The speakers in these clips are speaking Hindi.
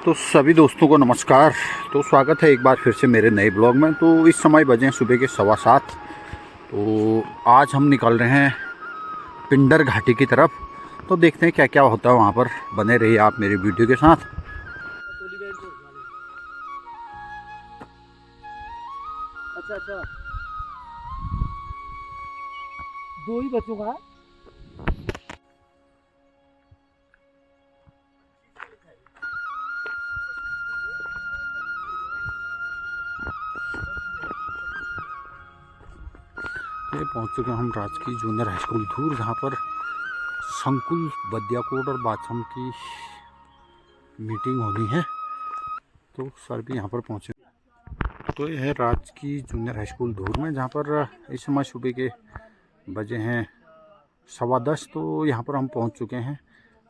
तो सभी दोस्तों को नमस्कार। तो स्वागत है एक बार फिर से मेरे नए ब्लॉग में। तो इस समय बजे हैं सुबह के 7:15। तो आज हम निकल रहे हैं पिंडर घाटी की तरफ। तो देखते हैं क्या क्या होता है वहाँ पर। बने रहिए आप मेरी वीडियो के साथ। अच्छा अच्छा, दो ही बच्चों का। ये पहुँच चुके हैं हम राजकीय जूनियर हाई स्कूल धूर, जहाँ पर संकुल बदियाकोट और बाछम की मीटिंग होनी है। तो सर भी यहाँ पर पहुँचे। तो ये है राजकीय जूनियर हाई स्कूल धूर में, जहाँ पर इस समय सुबह के बजे हैं 10:15। तो यहाँ पर हम पहुँच चुके हैं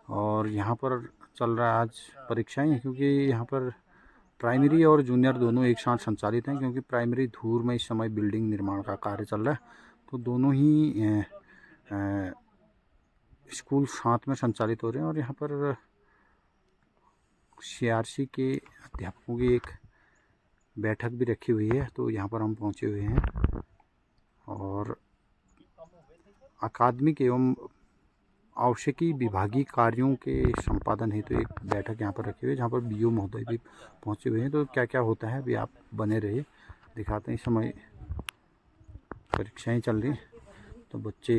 और यहाँ पर चल रहा है आज परीक्षाएं, क्योंकि यहाँ पर प्राइमरी और जूनियर दोनों एक साथ संचालित हैं। क्योंकि प्राइमरी धूर में इस समय बिल्डिंग निर्माण का कार्य चल रहा है, तो दोनों ही स्कूल साथ में संचालित हो रहे हैं। और यहाँ पर CRC के अध्यापकों की एक बैठक भी रखी हुई है। तो यहाँ पर हम पहुँचे हुए हैं और अकादमिक एवं आवश्यकी विभागीय कार्यों के संपादन हेतु तो एक बैठक यहाँ पर रखी हुई है, जहाँ पर BO महोदय भी पहुँचे हुए हैं। तो क्या क्या होता है अभी आप बने रहिए, दिखाते हैं। इस समय परीक्षाएं चल रही हैं, तो बच्चे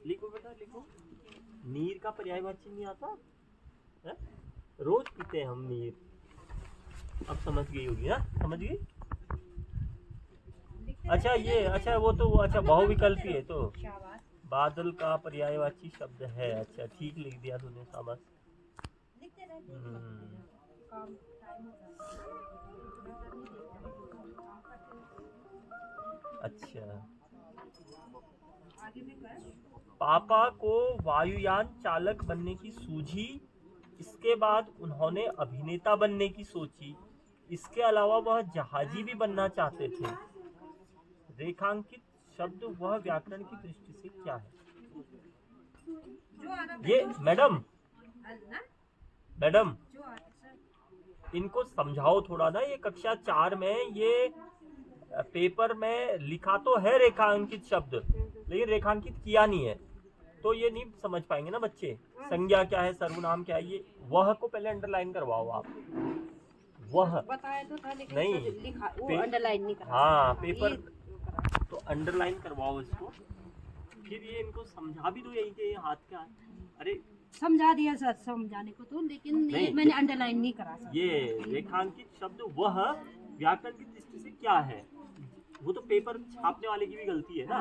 लिखो बेटा लिखो। नीर का पर्यायवाची नहीं आता है? रोज पीते हैं हम नीर। अब समझ गई होगी ना? समझ गई? अच्छा ये अच्छा वो तो अच्छा बहुविकल्पी है। तो बादल का पर्यायवाची शब्द है। अच्छा ठीक लिख दिया तूने, शाबाश। अच्छा, पापा को वायुयान चालक बनने की सूझी, इसके बाद उन्होंने अभिनेता बनने की सोची। इसके अलावा वह जहाजी भी बनना चाहते थे। रेखांकित शब्द वह व्याकरण की दृष्टि से क्या है? ये मैडम मैडम इनको समझाओ थोड़ा ना। ये कक्षा 4 में ये पेपर में लिखा तो है रेखांकित शब्द, लेकिन रेखांकित किया नहीं है, तो ये नहीं समझ पाएंगे ना बच्चे। संज्ञा क्या है, सर्वनाम क्या है, ये वह को पहले अंडरलाइन करवाओ आप। वह बताया तो था लेकिन नहीं लिखा वो अंडरलाइन नहीं करा। हाँ पेपर तो अंडरलाइन करवाओ इसको। फिर ये इनको समझा भी दो, यही के हाथ के हाथ। अरे समझा दिया सर, समझाने को तो, लेकिन ये मैंने अंडरलाइन नहीं करा सर। ये रेखांकित शब्द वह व्याकरण की दृष्टि से क्या है, वो तो पेपर छापने वाले की भी गलती है ना।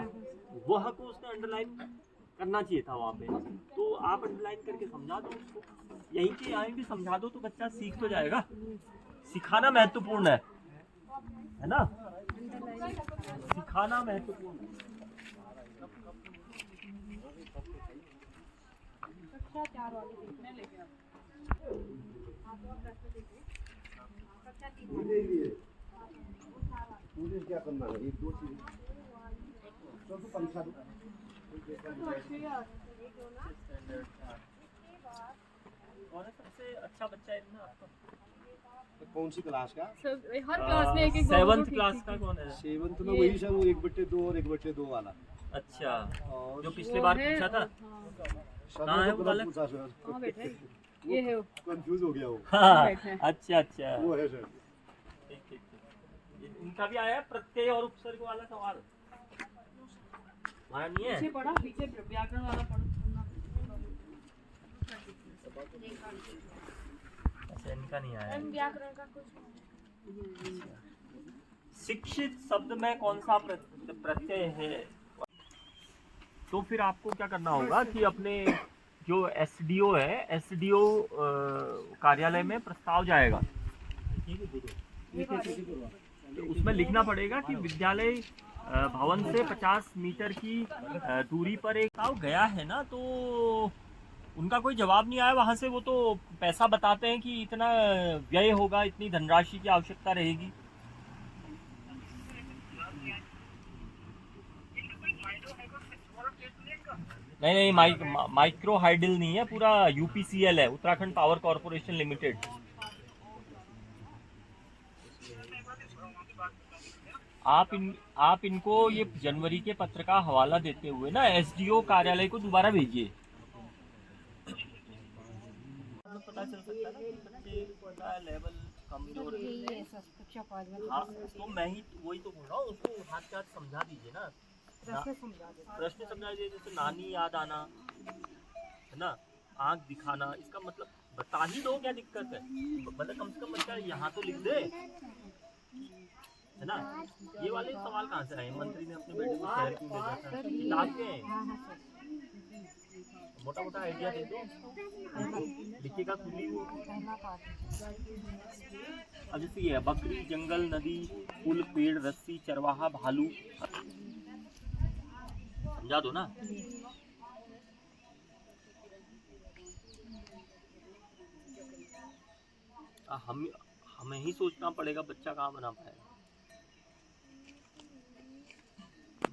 वह को उसने अंडरलाइन करना चाहिए था वहाँ पे। तो आप अंडरलाइन करके समझा दो उसको, यहीं के यहाँ भी समझा दो, तो बच्चा सीख तो जाएगा। सिखाना महत्वपूर्ण है ना? सिखाना महत्वपूर्ण है। कक्षा 4 वाले देखने लेके कक्षा 3 मुझे क्या करना है? एक दो चीज तो परीक्षा दो। कौन है सबसे अच्छा बच्चा है ना आपका? कौन सी क्लास का? हर क्लास में एक एक 7th क्लास का कौन है? 7th में वही सर, वो 1/2 और 1/2 वाला। अच्छा, और जो पिछले बार पूछा था। कहाँ है वो बालक? पूछा सर, हाँ बेटा ये है वो। कंफ्यूज हो गया वो। हाँ, बैठे हैं। अच्छा अच्छा, वो है सर। ठीक ठीक ठीक। इनका भी आया है प्रत्यय और उपसर्ग वाला सवाल, हमारा नहीं है। पीछे पढ़ा, पीछे व्याकरण वाला पढ़ना। अच्छा इनका नहीं आया। व्याकरण का कुछ शिक्षित शब्द में कौन सा प्रत्यय है? तो फिर आपको क्या करना होगा कि अपने जो SDO है, SDO कार्यालय में प्रस्ताव जाएगा, तो उसमें लिखना पड़ेगा कि विद्यालय भवन से 50 मीटर की दूरी पर एक प्रस्ताव गया है ना। तो उनका कोई जवाब नहीं आया वहाँ से। वो तो पैसा बताते हैं कि इतना व्यय होगा, इतनी धनराशि की आवश्यकता रहेगी। नहीं, माइक्रो हाइडल नहीं है, पूरा यूपीसीएल है, उत्तराखंड पावर कॉर्पोरेशन लिमिटेड। आप इनको ये जनवरी के पत्र का हवाला देते हुए ना एसडीओ कार्यालय को दोबारा भेजिए। पता चल सकता है ना कि बच्चे का लेवल कमजोर है। हाँ, तो मैं ही वही तो बोल रहा हूँ, उसको हाथ के हाथ समझा दीजिए ना, प्रश्न समझा दीजिए। जैसे नानी याद आना है ना, आँख दिखाना, इसका मतलब बता ही दो क्या दिक्कत है। मतलब कम से कम बच्चा यहाँ तो लिख दे, है ना। ये वाले सवाल कहाँ से आए? मंत्री ने अपने बेटे को शहर क्यों भेजा था? किताब के हैं, मोटा मोटा आइडिया दे दो, लिखेगा खुद ही वो। अब जैसे ये बकरी, जंगल, नदी, पुल, पेड़, रस्सी, चरवाहा, भालू, समझा दो ना। हमें ही सोचना पड़ेगा, बच्चा कहाँ बना पाएगा।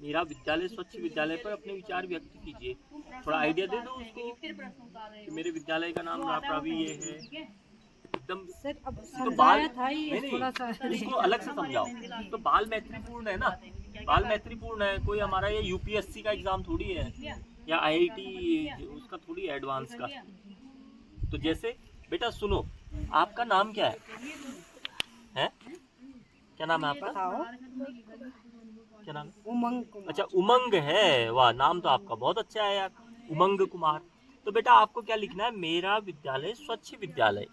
मेरा विद्यालय स्वच्छ विद्यालय पर अपने विचार व्यक्त कीजिए। थोड़ा आइडिया दे दो उसको कि मेरे विद्यालय का नाम राप्रावी ये है। एकदम तो बाल नहीं, इसको अलग से समझाओ। तो बाल मैत्रीपूर्ण है ना, बाल मैत्रीपूर्ण है। कोई हमारा ये यूपीएससी का एग्जाम थोड़ी है, या आईआईटी उसका थोड़ी एडवांस का। तो जैसे बेटा सुनो, आपका नाम क्या है? क्या नाम है आपका? क्या नाम? उमंग। अच्छा, उमंग है, वाह, नाम तो आपका बहुत अच्छा है यार, उमंग कुमार। तो बेटा आपको क्या लिखना है? मेरा विद्यालय स्वच्छ विद्यालय।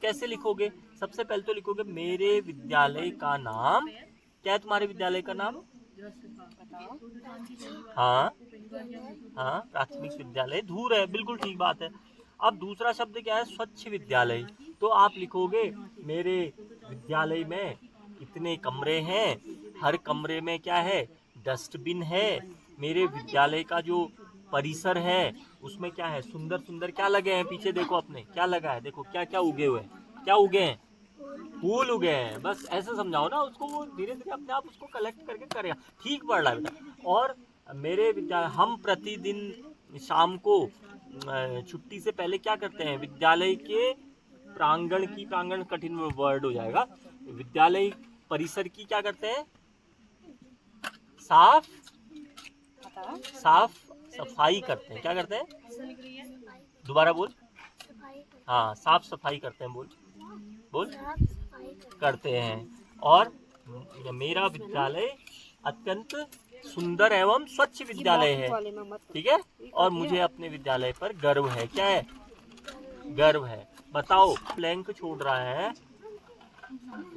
कैसे लिखोगे? सबसे पहले तो लिखोगे मेरे विद्यालय का नाम। क्या है तुम्हारे विद्यालय का नाम? हाँ हाँ, प्राथमिक विद्यालय धूर है, बिल्कुल ठीक बात है। अब दूसरा शब्द क्या है? स्वच्छ विद्यालय। तो आप लिखोगे मेरे विद्यालय में कितने कमरे हैं, हर कमरे में क्या है? डस्टबिन है। मेरे विद्यालय का जो परिसर है उसमें क्या है? सुंदर सुंदर क्या लगे हैं? पीछे देखो अपने, क्या लगा है? देखो क्या क्या उगे हुए हैं, क्या उगे हैं? फूल उगे हैं। बस ऐसे समझाओ ना उसको, वो धीरे धीरे अपने आप उसको कलेक्ट करके करेगा। ठीक पढ़ रहा है बेटा। और मेरे विद्यालय, हम प्रतिदिन शाम को छुट्टी से पहले क्या करते हैं? विद्यालय के प्रांगण कठिन वर्ड हो जाएगा, विद्यालय परिसर की क्या करते हैं? साफ सफाई करते हैं। क्या करते हैं? दोबारा बोल। हाँ, साफ सफाई करते हैं। बोल करते हैं। और मेरा विद्यालय अत्यंत सुंदर एवं स्वच्छ विद्यालय है, ठीक है। और मुझे अपने विद्यालय पर गर्व है। क्या है? गर्व है। बताओ, ब्लैंक छोड़ रहा है,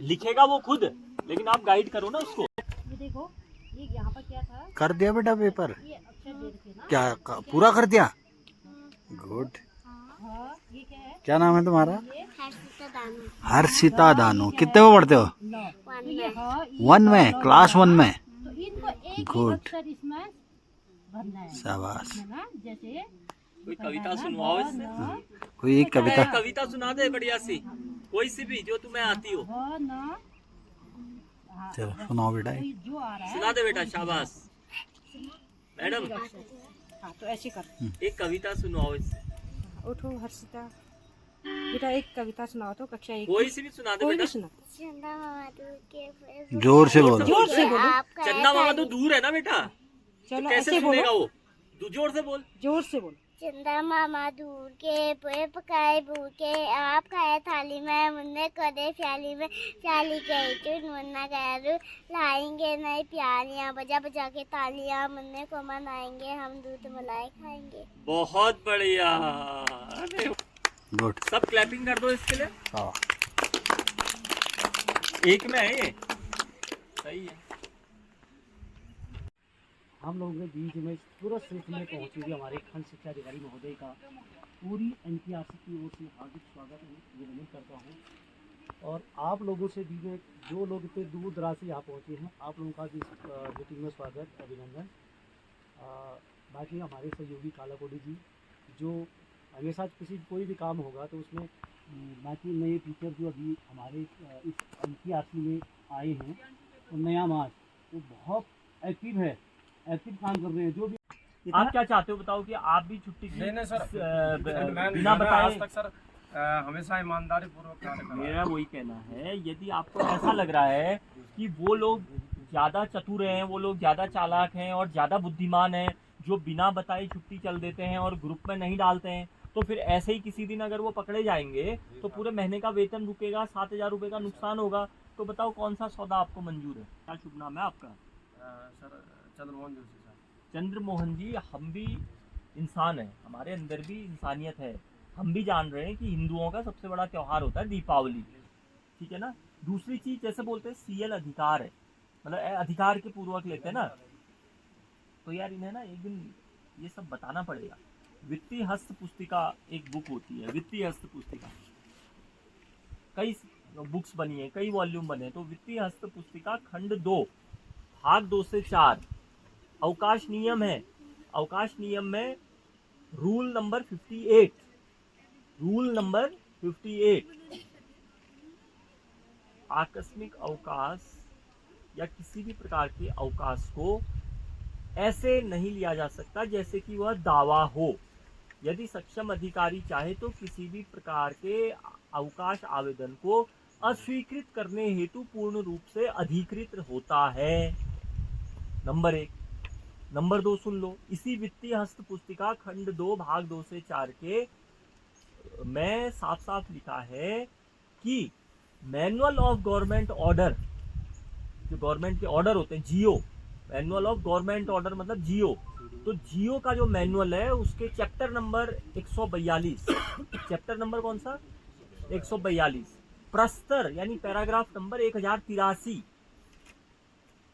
लिखेगा वो खुद, लेकिन आप गाइड करो ना उसको। ये देखो, ये यहाँ पर क्या था? कर दिया बेटा पेपर? ये अक्षर दे रखे ना। क्या पूरा कर दिया? गुड। हाँ, ये क्या है? क्या नाम है तुम्हारा? हर्षिता दानू। हर्षिता दानू। कितने में पढ़ते हो? तो ये हाँ, ये 1 में, क्लास 1 में। तो इनको एक ही Good. अक्षर इसमें भरना है, शाबाश। है ना। जैसे कोई कविता सुनवाओ इससे। कोई एक कविता। कविता सुना दे बढ़िया सी, कोई सी भी जो तुम्हें आती हो। चलो सुनाओ बेटा। जो आ रहा है सुना दे बेटा, शाबाश मैडम। हाँ, तो ऐसे कर। एक कविता सुनाओ इससे। उठो हर्षिता, बेटा एक कविता सुनाओ तो कक्षा 1। कोई सी भी सुना दे कोई बेटा। भी सुना। चंदा मामा दूर के जोर से बोलो। जोर से बोलो। चंदा मामा तो दूर है ना बेटा, चलो तो कैसे ऐसे सुनेगा बोलो, वो? तू जोर से बोल। जोर से बोलो। चंदा मामा दूर के पोए पकाए बूर के, आप खाए थाली में मुन्ने करे प्याली में, प्याली गई टूट मुन्ना गया रू, लाएंगे नई प्यालियां बजा बजा के तालियां, मुन्ने को मनाएंगे हम दूध मलाई खाएंगे। बहुत बढ़िया। गुड। सब क्लैपिंग कर दो इसके लिए। हाँ। एक में है ये, सही है। हम लोगों के बीच में तुरंत सिलसिले में पहुँची हुई हमारे खंड शिक्षा अधिकारी महोदय का पूरी एनटीआरसी की ओर से हार्दिक स्वागत अभिनंदन करता हूँ। और आप लोगों से भी मैं, जो लोग इतने दूर दराज से यहाँ पहुँचे हैं, आप लोगों का भी मीटिंग में स्वागत अभिनंदन। बाकी हमारे सहयोगी कालाकोटी जी जो हमेशा कोई भी काम होगा तो उसमें बाकी नए टीचर जो अभी हमारे इस NPRC में आए हैं तो नया मार्च वो बहुत एक्टिव काम कर रहे हैं। जो भी आप क्या चाहते हो बताओ कि आप भी छुट्टी की नहीं सर, बिना बताए आज तक सर हमेशा ईमानदारी पूर्वक कार्य कर रहा मेरा वही कहना है, यदि आपको ऐसा लग रहा है कि वो लोग ज़्यादा चतुर हैं, वो लोग ज़्यादा चालाक हैं और ज़्यादा बुद्धिमान हैं जो बिना बताए छुट्टी चल देते हैं और ग्रुप में नहीं डालते हैं, तो फिर ऐसे ही किसी दिन अगर वो पकड़े जाएंगे तो पूरे महीने का वेतन रुकेगा, 7,000 रुपये का नुकसान होगा। तो बताओ कौन सा सौदा आपको मंजूर है? क्या शुभ नाम है आपका? Sir Chandramohan Joshi sir. चंद्रमोहन जी, हम भी इंसान हैं, हमारे अंदर भी इंसानियत है। हम भी जान रहे हैं कि हिंदुओं का सबसे बड़ा त्यौहार होता है दीपावली, ठीक है ना। दूसरी चीज़ जैसे बोलते हैं CL अधिकार है, मतलब अधिकार के पूर्वक लेते हैं ना, तो यार इन्हें ना एक दिन ये सब बताना पड़ेगा। वित्तीय हस्त पुस्तिका एक बुक होती है, वित्तीय हस्त पुस्तिका, कई बुक्स बनी है, कई वॉल्यूम बने, तो वित्तीय हस्त पुस्तिका खंड 2 भाग 2 से 4 अवकाश नियम है। अवकाश नियम में रूल नंबर 58, रूल नंबर 58, आकस्मिक अवकाश या किसी भी प्रकार के अवकाश को ऐसे नहीं लिया जा सकता जैसे कि वह दावा हो। यदि सक्षम अधिकारी चाहे तो किसी भी प्रकार के अवकाश आवेदन को अस्वीकृत करने हेतु पूर्ण रूप से अधिकृत होता है। नंबर 1। नंबर 2 सुन लो, इसी वित्तीय हस्त पुस्तिका खंड 2 भाग 2 से 4 के में साफ साफ लिखा है कि मैनुअल ऑफ गवर्नमेंट ऑर्डर, जो गवर्नमेंट के ऑर्डर होते हैं, GO, manual of government order मतलब GO, तो GO का जो मैनुअल है उसके चैप्टर नंबर 142, चैप्टर नंबर कौन सा? 142, प्रस्तर यानी पैराग्राफ नंबर 1083,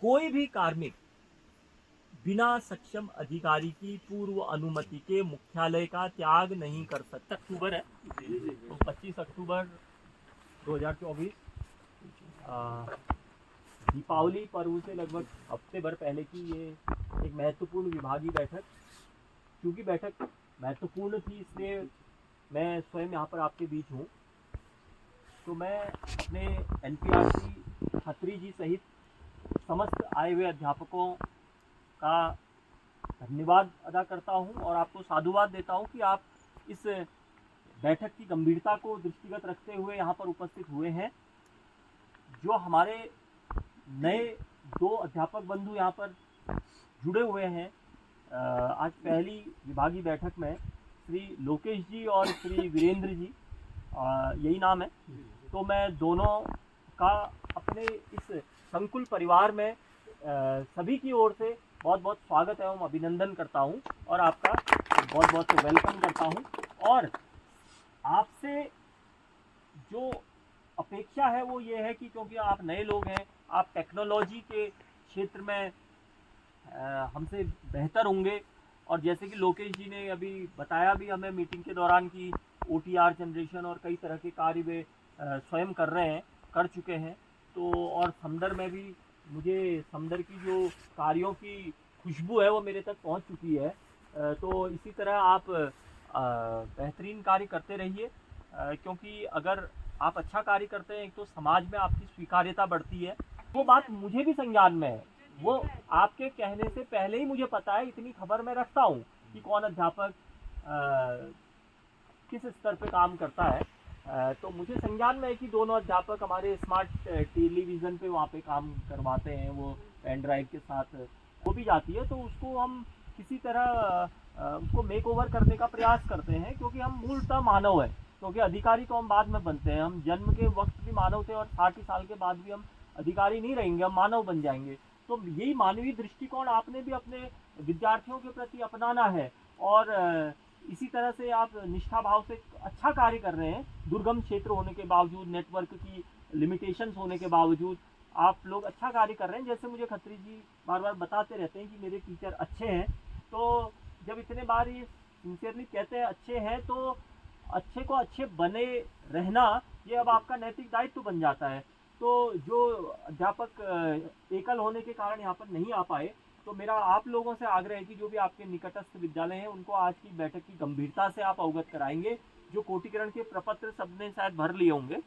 कोई भी कार्मिक बिना सक्षम अधिकारी की पूर्व अनुमति के मुख्यालय का त्याग नहीं कर सकता। अक्टूबर है, तो 25 अक्टूबर 2024 दीपावली पर्व से लगभग हफ्ते भर पहले की ये एक महत्वपूर्ण विभागीय बैठक, क्योंकि बैठक महत्वपूर्ण थी इसलिए मैं स्वयं यहाँ पर आपके बीच हूँ। तो मैं अपने NPRC खत्री जी सहित समस्त आए हुए अध्यापकों का धन्यवाद अदा करता हूँ और आपको साधुवाद देता हूँ कि आप इस बैठक की गंभीरता को दृष्टिगत रखते हुए यहाँ पर उपस्थित हुए हैं। जो हमारे नए 2 अध्यापक बंधु यहाँ पर जुड़े हुए हैं, आज पहली विभागीय बैठक में श्री लोकेश जी और श्री वीरेंद्र जी, यही नाम है, तो मैं दोनों का अपने इस संकुल परिवार में सभी की ओर से बहुत बहुत स्वागत एवं अभिनंदन करता हूं और आपका बहुत बहुत वेलकम करता हूं। और आपसे जो अपेक्षा है वो ये है कि क्योंकि आप नए लोग हैं, आप टेक्नोलॉजी के क्षेत्र में हमसे बेहतर होंगे, और जैसे कि लोकेश जी ने अभी बताया भी हमें मीटिंग के दौरान कि OTR जनरेशन और कई तरह के कार्य वे स्वयं कर चुके हैं। तो और समदर में भी मुझे समदर की जो कार्यों की खुशबू है वो मेरे तक पहुंच चुकी है। तो इसी तरह आप बेहतरीन कार्य करते रहिए, क्योंकि अगर आप अच्छा कार्य करते हैं तो समाज में आपकी स्वीकार्यता बढ़ती है। वो बात मुझे भी संज्ञान में है, वो आपके कहने से पहले ही मुझे पता है, इतनी खबर मैं रखता हूँ कि कौन अध्यापक किस स्तर पे काम करता है। तो मुझे संज्ञान में है कि दोनों अध्यापक हमारे स्मार्ट टेलीविज़न पे वहाँ पे काम करवाते हैं, वो पेन ड्राइव के साथ वो भी जाती है, तो उसको हम किसी तरह उसको मेक ओवर करने का प्रयास करते हैं, क्योंकि हम मूलतः मानव हैं। क्योंकि अधिकारी तो हम बाद में बनते हैं, हम जन्म के वक्त भी मानव थे और 60 साल के बाद भी हम अधिकारी नहीं रहेंगे, हम मानव बन जाएंगे। तो यही मानवीय दृष्टिकोण आपने भी अपने विद्यार्थियों के प्रति अपनाना है, और इसी तरह से आप निष्ठा भाव से अच्छा कार्य कर रहे हैं। दुर्गम क्षेत्र होने के बावजूद, नेटवर्क की लिमिटेशंस होने के बावजूद आप लोग अच्छा कार्य कर रहे हैं। जैसे मुझे खत्री जी बार बार बताते रहते हैं कि मेरे टीचर अच्छे हैं, तो जब इतने बार ये सिंसियरली कहते हैं अच्छे हैं, तो अच्छे को अच्छे बने रहना ये अब आपका नैतिक दायित्व बन जाता है। तो जो अध्यापक एकल होने के कारण यहाँ पर नहीं आ पाए, तो मेरा आप लोगों से आग्रह है कि जो भी आपके निकटस्थ विद्यालय हैं उनको आज की बैठक की गंभीरता से आप अवगत कराएंगे। जो कोटिकरण के प्रपत्र सबने शायद भर लिए होंगे,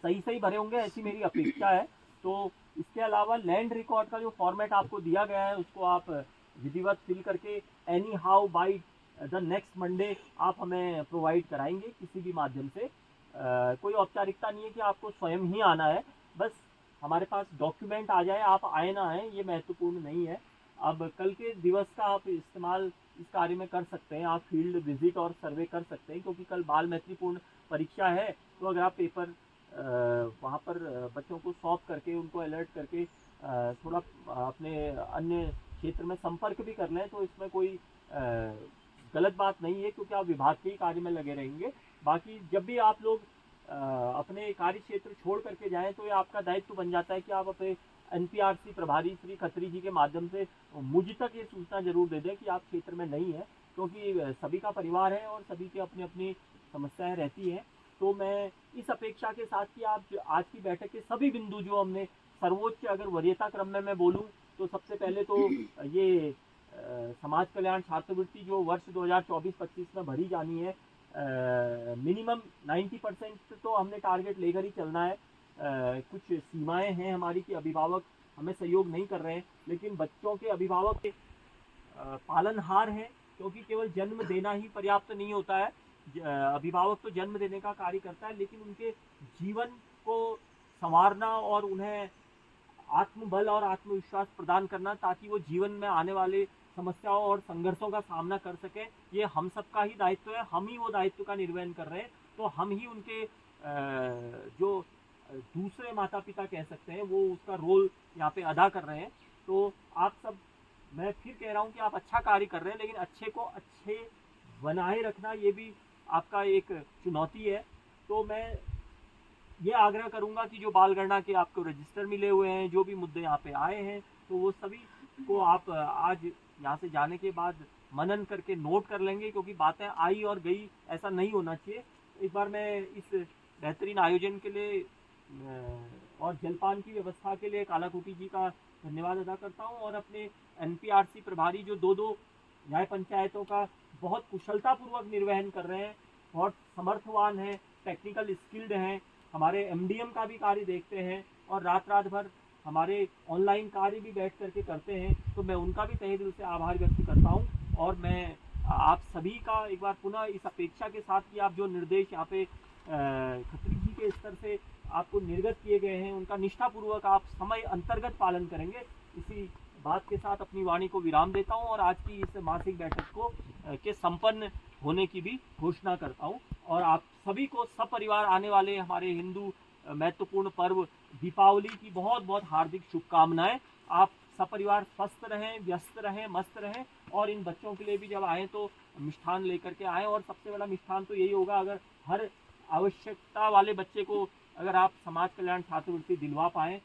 सही भरे होंगे, ऐसी मेरी अपेक्षा है। तो इसके अलावा लैंड रिकॉर्ड का जो फॉर्मेट आपको दिया गया है उसको आप विधिवत फिल करके any how by the next Monday आप हमें प्रोवाइड कराएंगे किसी भी माध्यम से। कोई औपचारिकता नहीं है कि आपको स्वयं ही आना है, बस हमारे पास डॉक्यूमेंट आ जाए, आप आए ना आए ये महत्वपूर्ण नहीं है। अब कल के दिवस का आप इस्तेमाल इस कार्य में कर सकते हैं, आप फील्ड विजिट और सर्वे कर सकते हैं, क्योंकि कल बाल मैत्रीपूर्ण परीक्षा है। तो अगर आप पेपर वहाँ पर बच्चों को सौंप करके उनको अलर्ट करके थोड़ा अपने अन्य क्षेत्र में संपर्क भी कर लें तो इसमें कोई गलत बात नहीं है, क्योंकि आप विभाग के ही कार्य में लगे रहेंगे। बाकी जब भी आप लोग अपने कार्य क्षेत्र छोड़ करके जाएं तो ये आपका दायित्व बन जाता है कि आप अपने एनपीआरसी प्रभारी श्री खत्री जी के माध्यम से मुझ तक ये सूचना जरूर दे दें कि आप क्षेत्र में नहीं है, क्योंकि सभी का परिवार है और सभी की अपनी अपनी समस्याएं रहती हैं। तो मैं इस अपेक्षा के साथ कि आप आज की बैठक के सभी बिंदु जो हमने सर्वोच्च अगर वरीयता क्रम में मैं बोलूँ तो सबसे पहले तो ये समाज कल्याण छात्रवृत्ति जो वर्ष 2024-25 में भरी जानी है, मिनिमम 90% तो हमने टारगेट लेकर ही चलना है। कुछ सीमाएं हैं हमारी कि अभिभावक हमें सहयोग नहीं कर रहे हैं, लेकिन बच्चों के अभिभावक के पालनहार हैं, क्योंकि केवल जन्म देना ही पर्याप्त नहीं होता है। अभिभावक तो जन्म देने का कार्य करता है, लेकिन उनके जीवन को संवारना और उन्हें आत्मबल और आत्मविश्वास प्रदान करना ताकि वो जीवन में आने वाले समस्याओं और संघर्षों का सामना कर सके, ये हम सबका ही दायित्व है। हम ही वो दायित्व का निर्वहन कर रहे हैं, तो हम ही उनके जो दूसरे माता पिता कह सकते हैं वो उसका रोल यहाँ पे अदा कर रहे हैं। तो आप सब, मैं फिर कह रहा हूँ कि आप अच्छा कार्य कर रहे हैं, लेकिन अच्छे को अच्छे बनाए रखना ये भी आपका एक चुनौती है। तो मैं ये आग्रह करूंगा कि जो बाल गणना के आपको रजिस्टर मिले हुए हैं, जो भी मुद्दे यहाँ पे आए हैं, तो वो सभी को आप आज यहाँ से जाने के बाद मनन करके नोट कर लेंगे, क्योंकि बातें आई और गई ऐसा नहीं होना चाहिए। एक बार मैं इस बेहतरीन आयोजन के लिए और जलपान की व्यवस्था के लिए कालाकोटी जी का धन्यवाद अदा करता हूँ, और अपने एनपीआरसी प्रभारी जो दो न्याय पंचायतों का बहुत कुशलतापूर्वक निर्वहन कर रहे हैं, बहुत समर्थवान हैं, टेक्निकल स्किल्ड हैं, हमारे एमडीएम का भी कार्य देखते हैं और रात भर हमारे ऑनलाइन कार्य भी बैठ करके करते हैं। तो मैं उनका भी तहे दिल से आभार व्यक्त करता हूं, और मैं आप सभी का एक बार पुनः इस अपेक्षा के साथ कि आप जो निर्देश यहाँ पे खत्री जी के स्तर से आपको निर्गत किए गए हैं उनका निष्ठापूर्वक आप समय अंतर्गत पालन करेंगे, इसी बात के साथ अपनी वाणी को विराम देता हूं और आज की इस मासिक बैठक को के संपन्न होने की भी घोषणा करता हूं। और आप सभी को सपरिवार आने वाले हमारे हिंदू महत्वपूर्ण पर्व दीपावली की बहुत बहुत हार्दिक शुभकामनाएं। आप सपरिवार स्वस्थ रहें, व्यस्त रहें, मस्त रहें, और इन बच्चों के लिए भी जब आएँ तो मिष्ठान लेकर के आएँ। और सबसे बड़ा मिष्ठान तो यही होगा, अगर हर आवश्यकता वाले बच्चे को अगर आप समाज कल्याण छात्रवृत्ति दिलवा पाएँ